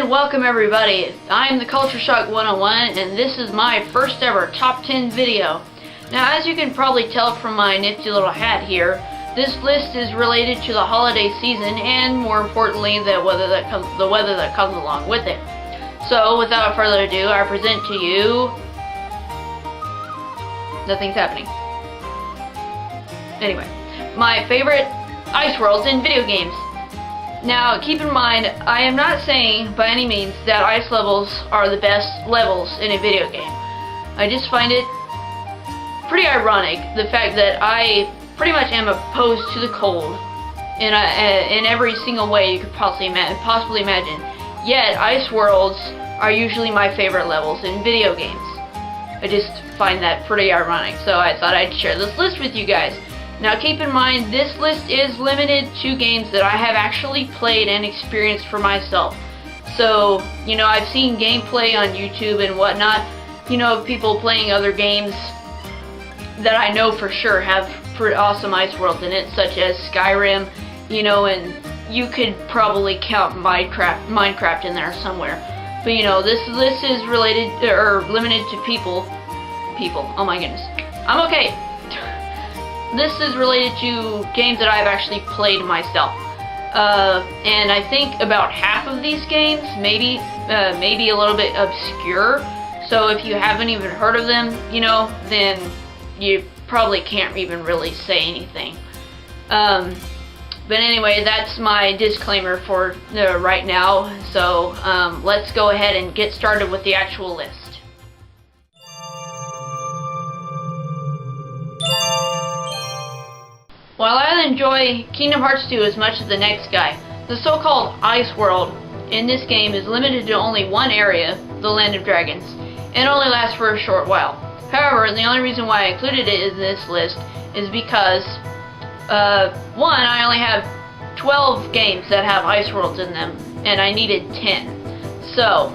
And welcome everybody. I'm the Culture Shock 101 and this is my first ever top 10 video. Now as you can probably tell from my nifty little hat here, this list is related to the holiday season and more importantly the weather that comes along with it. So without further ado, I present to you... Nothing's happening. Anyway, my favorite ice worlds in video games. Now, keep in mind, I am not saying by any means that ice levels are the best levels in a video game. I just find it pretty ironic, the fact that I pretty much am opposed to the cold in every single way you could possibly imagine. Yet, ice worlds are usually my favorite levels in video games. I just find that pretty ironic, so I thought I'd share this list with you guys. Now keep in mind, this list is limited to games that I have actually played and experienced for myself. So, you know, I've seen gameplay on YouTube and whatnot, you know, of people playing other games that I know for sure have pretty awesome ice worlds in it, such as Skyrim, you know, and you could probably count Minecraft in there somewhere. But you know, this list is related, or limited to people, oh my goodness, I'm okay. This is related to games that I've actually played myself, and I think about half of these games maybe a little bit obscure. So if you haven't even heard of them, you know, then you probably can't even really say anything. But anyway, that's my disclaimer for right now. So let's go ahead and get started with the actual list. While I enjoy Kingdom Hearts 2 as much as the next guy, the so-called Ice World in this game is limited to only one area, the Land of Dragons, and only lasts for a short while. However, the only reason why I included it in this list is because, one, I only have 12 games that have Ice Worlds in them, and I needed 10. So,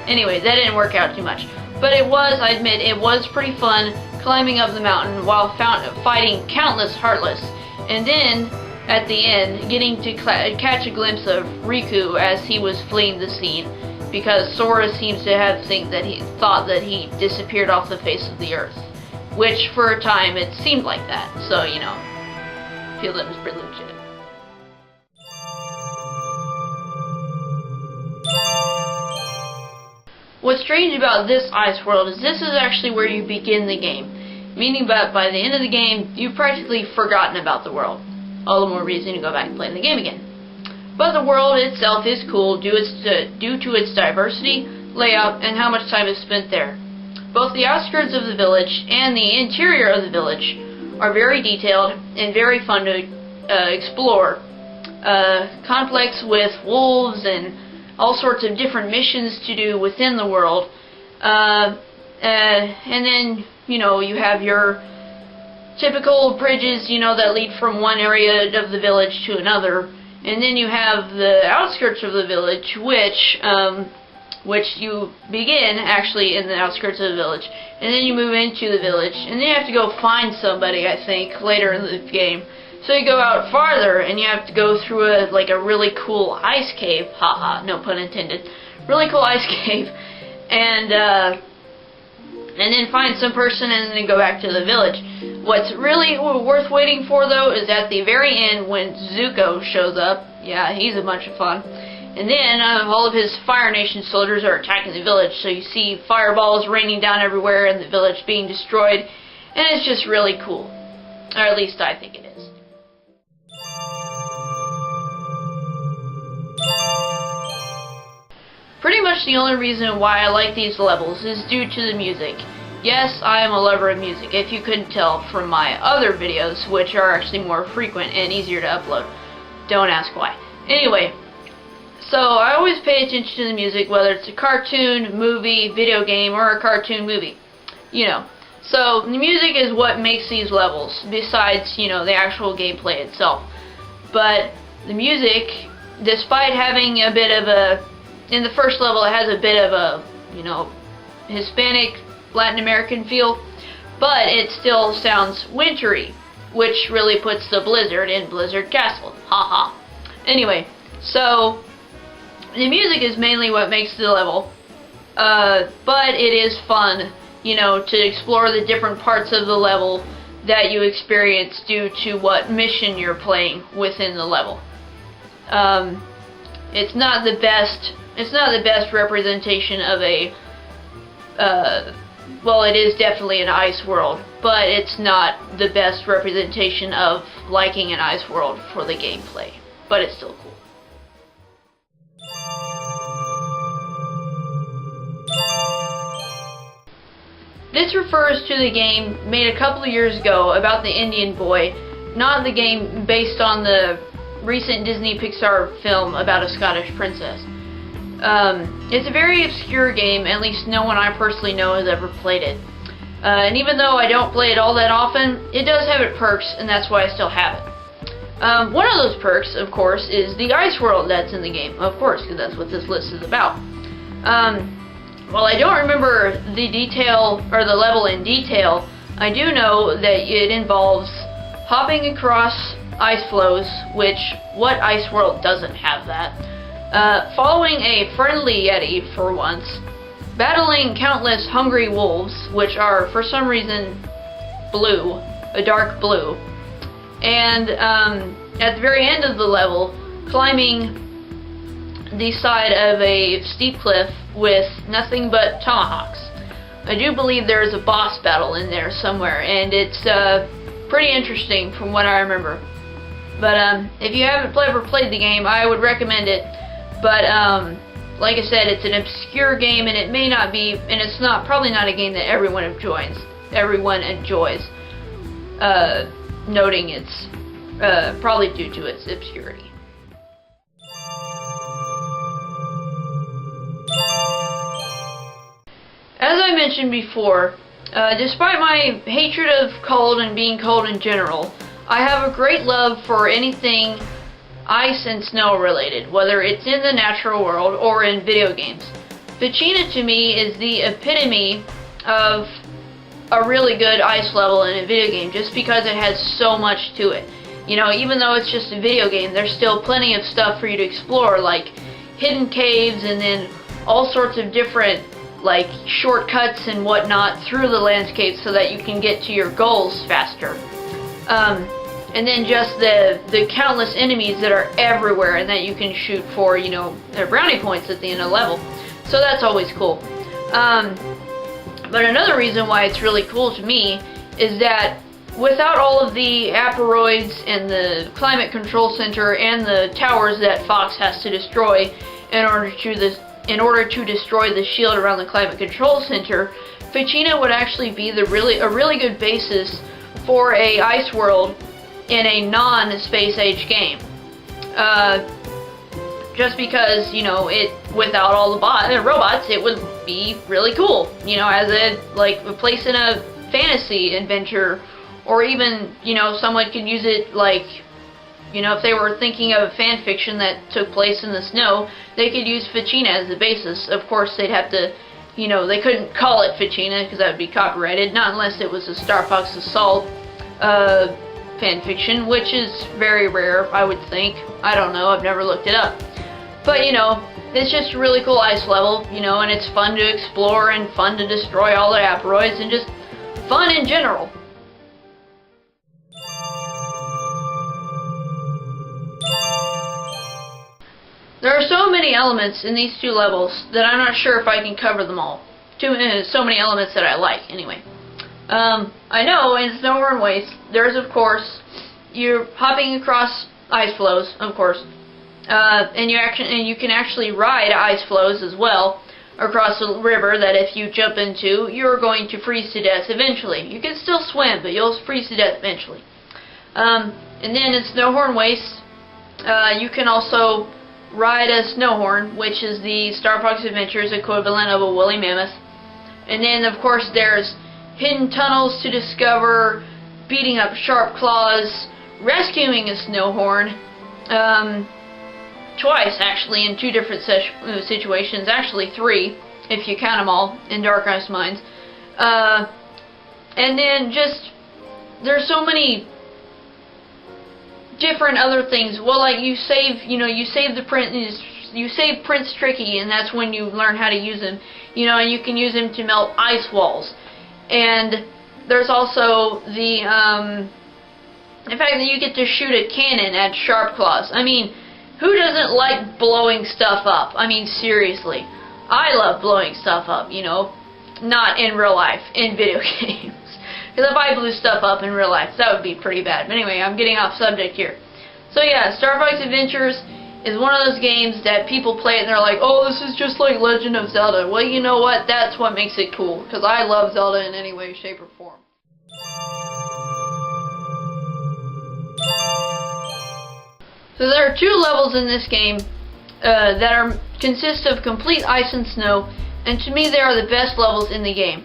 anyway, that didn't work out too much. But it was, I admit, it was pretty fun climbing up the mountain while fighting countless Heartless, and then, at the end, getting to catch a glimpse of Riku as he was fleeing the scene, because Sora seems to have thought that he disappeared off the face of the earth, which for a time it seemed like that, so you know, I feel that was pretty legit. What's strange about this ice world is this is actually where you begin the game, meaning that by the end of the game, you've practically forgotten about the world. All the more reason to go back and play the game again. But the world itself is cool due to its diversity, layout, and how much time is spent there. Both the outskirts of the village and the interior of the village are very detailed and very fun to explore. Complex with wolves and all sorts of different missions to do within the world. And then, you know, you have your typical bridges, you know, that lead from one area of the village to another. And then you have the outskirts of the village, which you begin actually in the outskirts of the village. And then you move into the village. And then you have to go find somebody, I think, later in the game. So you go out farther, and you have to go through a really cool ice cave. Haha, no pun intended. Really cool ice cave, and then find some person, and then go back to the village. What's really worth waiting for, though, is at the very end when Zuko shows up. Yeah, he's a bunch of fun. And then all of his Fire Nation soldiers are attacking the village, so you see fireballs raining down everywhere, and the village being destroyed, and it's just really cool. Or at least I think it is. Pretty much the only reason why I like these levels is due to the music. Yes, I am a lover of music, if you couldn't tell from my other videos, which are actually more frequent and easier to upload. Don't ask why. Anyway, so I always pay attention to the music, whether it's a cartoon, movie, video game, or a cartoon movie. You know. So the music is what makes these levels, besides, you know, the actual gameplay itself. But the music, despite having a bit of a... In the first level, it has a bit of a, you know, Hispanic, Latin American feel, but it still sounds wintry, which really puts the blizzard in Blizzard Castle. Haha. Anyway, so The music is mainly what makes the level, but it is fun, you know, to explore the different parts of the level that you experience due to what mission you're playing within the level. It's not the best representation of a, well, it is definitely an ice world, but it's not the best representation of liking an ice world for the gameplay, but it's still cool. This refers to the game made a couple of years ago about the Indian boy, not the game based on the recent Disney Pixar film about a Scottish princess. It's a very obscure game, at least no one I personally know has ever played it. And even though I don't play it all that often, it does have its perks, and that's why I still have it. One of those perks, of course, is the ice world that's in the game, of course, because that's what this list is about. While I don't remember the detail, or the level in detail, I do know that it involves hopping across ice flows, which, what ice world doesn't have that? Following a friendly Yeti for once, battling countless hungry wolves, which are, for some reason, blue, a dark blue, and at the very end of the level, climbing the side of a steep cliff with nothing but tomahawks. I do believe there is a boss battle in there somewhere, and it's pretty interesting from what I remember. But if you haven't ever played the game, I would recommend it. But like I said, it's an obscure game, and it may not be, and it's probably not a game that everyone enjoys. Noting it's probably due to its obscurity. As I mentioned before, despite my hatred of cold and being cold in general, I have a great love for anything ice and snow related, whether it's in the natural world or in video games. Ficina to me is the epitome of a really good ice level in a video game, just because it has so much to it. You know, even though it's just a video game, there's still plenty of stuff for you to explore, like hidden caves and then all sorts of different like shortcuts and whatnot through the landscape so that you can get to your goals faster. And then just the countless enemies that are everywhere and that you can shoot for, you know, their brownie points at the end of the level. So that's always cool. But another reason why it's really cool to me is that without all of the asteroids and the climate control center and the towers that Fox has to destroy in order to destroy the shield around the climate control center, Ficina would actually be a really good basis for a ice world in a non-space age game. Just because, you know, without all the robots, it would be really cool. You know, as a place in a fantasy adventure, or even, you know, someone could use it like, you know, if they were thinking of a fan fiction that took place in the snow, they could use Ficina as the basis. Of course, they'd have to, you know, they couldn't call it Ficina because that would be copyrighted, not unless it was a Star Fox Assault fan fiction, which is very rare, I would think. I don't know, I've never looked it up. But, you know, it's just a really cool ice level, you know, and it's fun to explore and fun to destroy all the asteroids and just fun in general. There are so many elements in these two levels that I'm not sure if I can cover them all. So many elements that I like, anyway. I know in Snowhorn Waste, there's of course, you're hopping across ice flows, of course, and you can actually ride ice flows as well across a river that if you jump into, you're going to freeze to death eventually. You can still swim, but you'll freeze to death eventually. And then in Snowhorn Waste, you can also ride a Snowhorn, which is the Star Fox Adventures equivalent of a woolly mammoth. And then, of course, there's hidden tunnels to discover, beating up sharp claws, rescuing a Snowhorn, twice actually in two different situations, actually three if you count them all in Dark Ice Mines. And then just there's so many different other things. Well, like you save the you save Prince Tricky, and that's when you learn how to use him. You know, and you can use him to melt ice walls. And there's also the fact that you get to shoot a cannon at Sharp Claws. I mean, who doesn't like blowing stuff up? I mean, seriously. I love blowing stuff up, you know. Not in real life, in video games. Because if I blew stuff up in real life, that would be pretty bad. But anyway, I'm getting off subject here. So yeah, Star Fox Adventures is one of those games that people play and they're like, oh, this is just like Legend of Zelda. Well, you know what? That's what makes it cool. Because I love Zelda in any way, shape, or form. So there are 2 levels in this game that consist of complete ice and snow. And to me, they are the best levels in the game.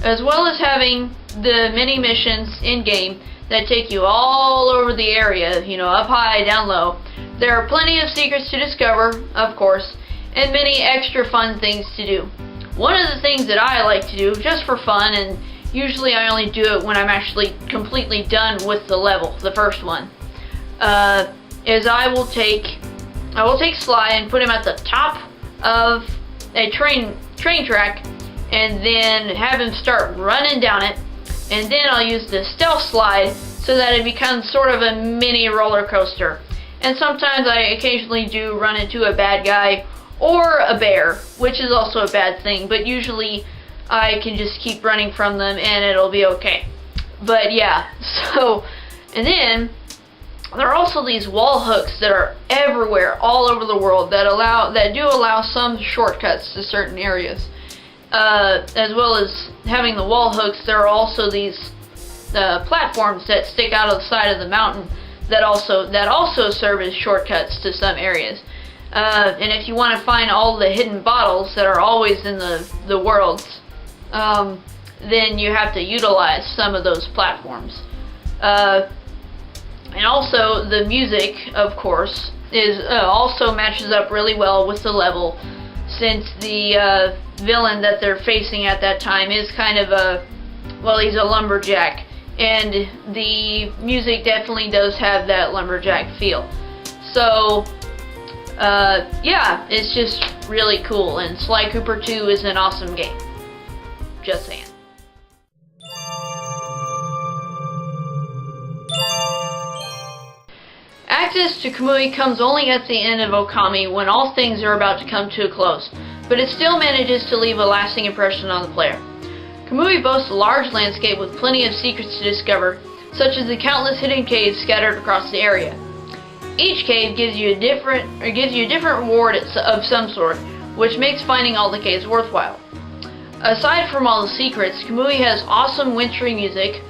As well as having the mini missions in-game that take you all over the area, you know, up high, down low. There are plenty of secrets to discover, of course, and many extra fun things to do. One of the things that I like to do, just for fun, and usually I only do it when I'm actually completely done with the level, the first one, is I will take Sly and put him at the top of a train track, and then have him start running down it, and then I'll use the stealth slide so that it becomes sort of a mini roller coaster. And sometimes I occasionally do run into a bad guy or a bear, which is also a bad thing, but usually I can just keep running from them and it'll be okay. But yeah, so, and then there are also these wall hooks that are everywhere, all over the world, that do allow some shortcuts to certain areas. As well as having the wall hooks, there are also these platforms that stick out of the side of the mountain that also serve as shortcuts to some areas. And if you want to find all the hidden bottles that are always in the worlds, then you have to utilize some of those platforms. And also the music, of course, is also matches up really well with the level, since the villain that they're facing at that time is kind of he's a lumberjack, and the music definitely does have that lumberjack feel. So yeah, it's just really cool, and Sly Cooper 2 is an awesome game. Just saying. Access to Kamui comes only at the end of Okami, when all things are about to come to a close, but it still manages to leave a lasting impression on the player. Kamui boasts a large landscape with plenty of secrets to discover, such as the countless hidden caves scattered across the area. Each cave gives you a different reward of some sort, which makes finding all the caves worthwhile. Aside from all the secrets, Kamui has awesome wintry music.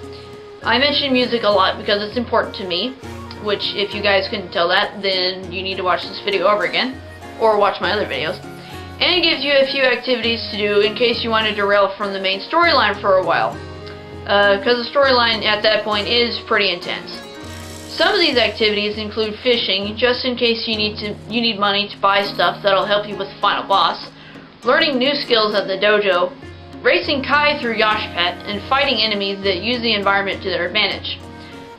I mention music a lot because it's important to me, which if you guys couldn't tell that, then you need to watch this video over again, or watch my other videos. And it gives you a few activities to do in case you want to derail from the main storyline for a while, because the storyline at that point is pretty intense. Some of these activities include fishing, just in case you need money to buy stuff that'll help you with the final boss, learning new skills at the dojo, racing Kai through Yoshpet, and fighting enemies that use the environment to their advantage.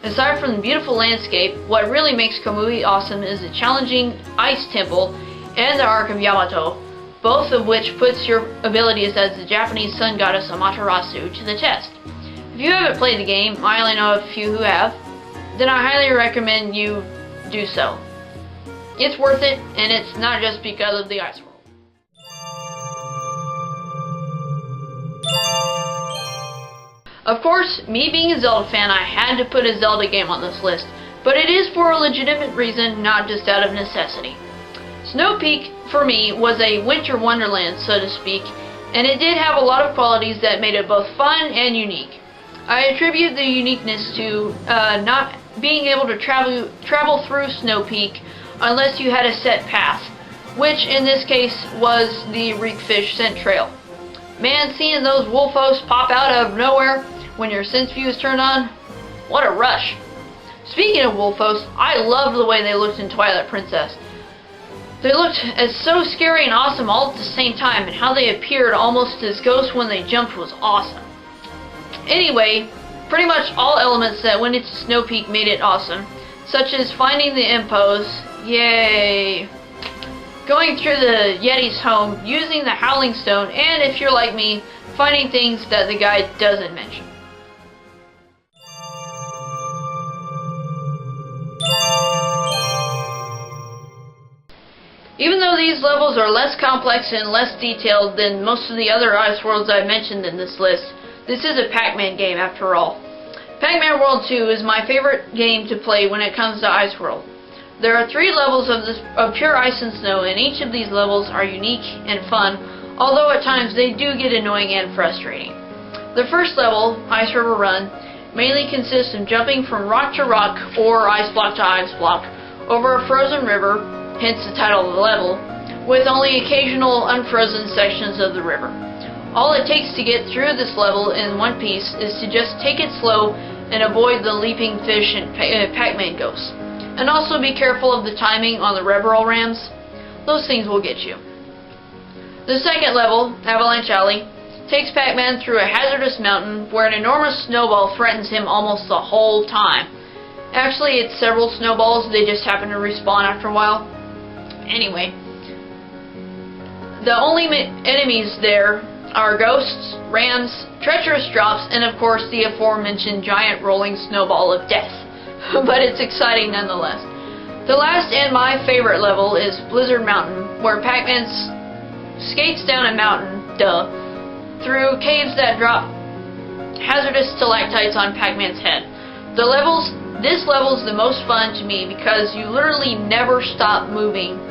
Aside from the beautiful landscape, what really makes Kamui awesome is the challenging Ice Temple and the Ark of Yamato, both of which puts your abilities as the Japanese sun goddess Amaterasu to the test. If you haven't played the game, I only know a few who have, then I highly recommend you do so. It's worth it, and it's not just because of the ice world. Of course, me being a Zelda fan, I had to put a Zelda game on this list, but it is for a legitimate reason, not just out of necessity. Snow Peak, for me, was a winter wonderland, so to speak, and it did have a lot of qualities that made it both fun and unique. I attribute the uniqueness to not being able to travel through Snow Peak unless you had a set path, which in this case was the Reekfish scent trail. Man, seeing those wolfos pop out of nowhere when your sense view is turned on, what a rush. Speaking of wolfos, I loved the way they looked in Twilight Princess. They looked as so scary and awesome all at the same time, and how they appeared almost as ghosts when they jumped was awesome. Anyway, pretty much all elements that went into Snow Peak made it awesome, such as finding the impos, yay, going through the Yeti's home, using the Howling Stone, and if you're like me, finding things that the guide doesn't mention. Even though these levels are less complex and less detailed than most of the other ice worlds I've mentioned in this list, this is a PacMan game after all. PacMan World 2 is my favorite game to play when it comes to Ice World. There are 3 levels of pure ice and snow, and each of these levels are unique and fun, although at times they do get annoying and frustrating. The first level, Ice River Run, mainly consists of jumping from rock to rock or ice block to ice block over a frozen river, hence the title of the level, with only occasional unfrozen sections of the river. All it takes to get through this level in one piece is to just take it slow and avoid the leaping fish and PacMan ghosts. And also be careful of the timing on the Rebel Rams. Those things will get you. The second level, Avalanche Alley, takes PacMan through a hazardous mountain where an enormous snowball threatens him almost the whole time. Actually, it's several snowballs, they just happen to respawn after a while. Anyway, the only enemies there are ghosts, rams, treacherous drops, and of course the aforementioned giant rolling snowball of death. But it's exciting nonetheless. The last and my favorite level is Blizzard Mountain, where PacMan skates down a mountain, through caves that drop hazardous stalactites on PacMan's head. This level's the most fun to me because you literally never stop moving,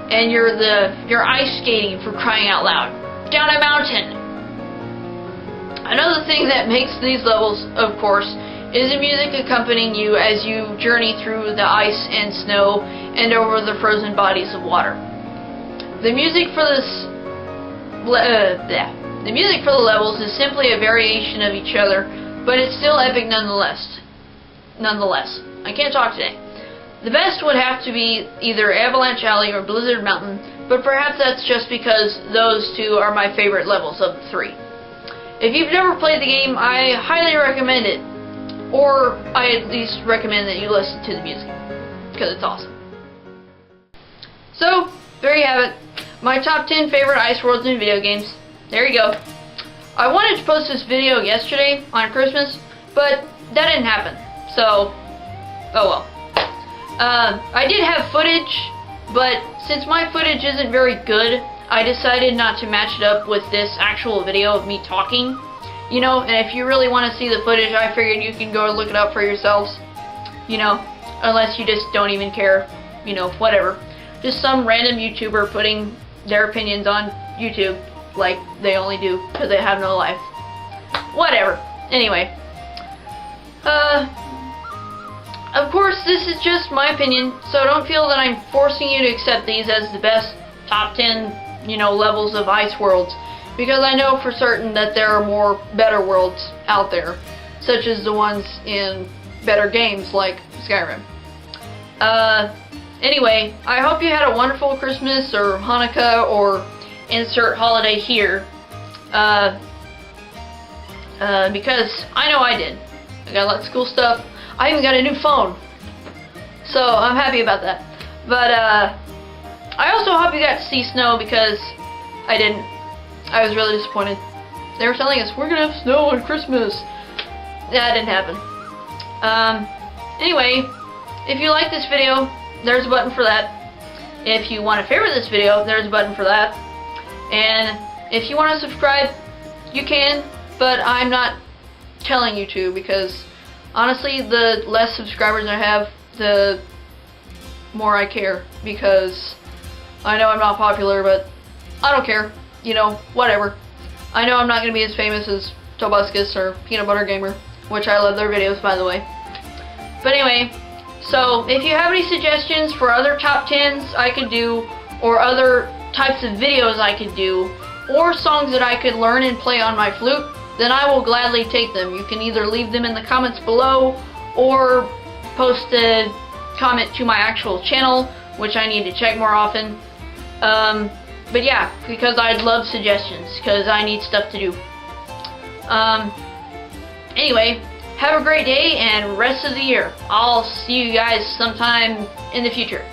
and you're ice skating, for crying out loud, down a mountain. Another thing that makes these levels, of course, is the music accompanying you as you journey through the ice and snow and over the frozen bodies of water. The music for the levels is simply a variation of each other, but it's still epic nonetheless. I can't talk today. The best would have to be either Avalanche Alley or Blizzard Mountain, but perhaps that's just because those two are my favorite levels of the 3. If you've never played the game, I highly recommend it. Or I at least recommend that you listen to the music, because it's awesome. So, there you have it. My top 10 favorite ice worlds in video games. There you go. I wanted to post this video yesterday on Christmas, but that didn't happen. So, oh well. I did have footage, but since my footage isn't very good, I decided not to match it up with this actual video of me talking. You know, and if you really want to see the footage, I figured you can go look it up for yourselves. You know, unless you just don't even care. You know, whatever. Just some random YouTuber putting their opinions on YouTube like they only do because they have no life. Whatever. Anyway. Of course, this is just my opinion, so don't feel that I'm forcing you to accept these as the best top 10, you know, levels of ice worlds. Because I know for certain that there are better worlds out there, such as the ones in better games like Skyrim. Anyway, I hope you had a wonderful Christmas or Hanukkah or insert holiday here. Because I know I did. I got lots of cool stuff. I even got a new phone. So I'm happy about that. But I also hope you got to see snow because I didn't. I was really disappointed. They were telling us, we're gonna have snow on Christmas. That didn't happen. Anyway, if you like this video, there's a button for that. If you want to favorite this video, there's a button for that. And if you want to subscribe, you can, but I'm not telling you to because honestly, the less subscribers I have, the more I care because I know I'm not popular, but I don't care. You know, whatever. I know I'm not going to be as famous as Tobuscus or Peanut Butter Gamer, which I love their videos, by the way. But anyway, so if you have any suggestions for other top 10s I could do, or other types of videos I could do, or songs that I could learn and play on my flute, then I will gladly take them. You can either leave them in the comments below, or post a comment to my actual channel, which I need to check more often. But yeah, because I'd love suggestions, because I need stuff to do. Anyway, have a great day and rest of the year. I'll see you guys sometime in the future.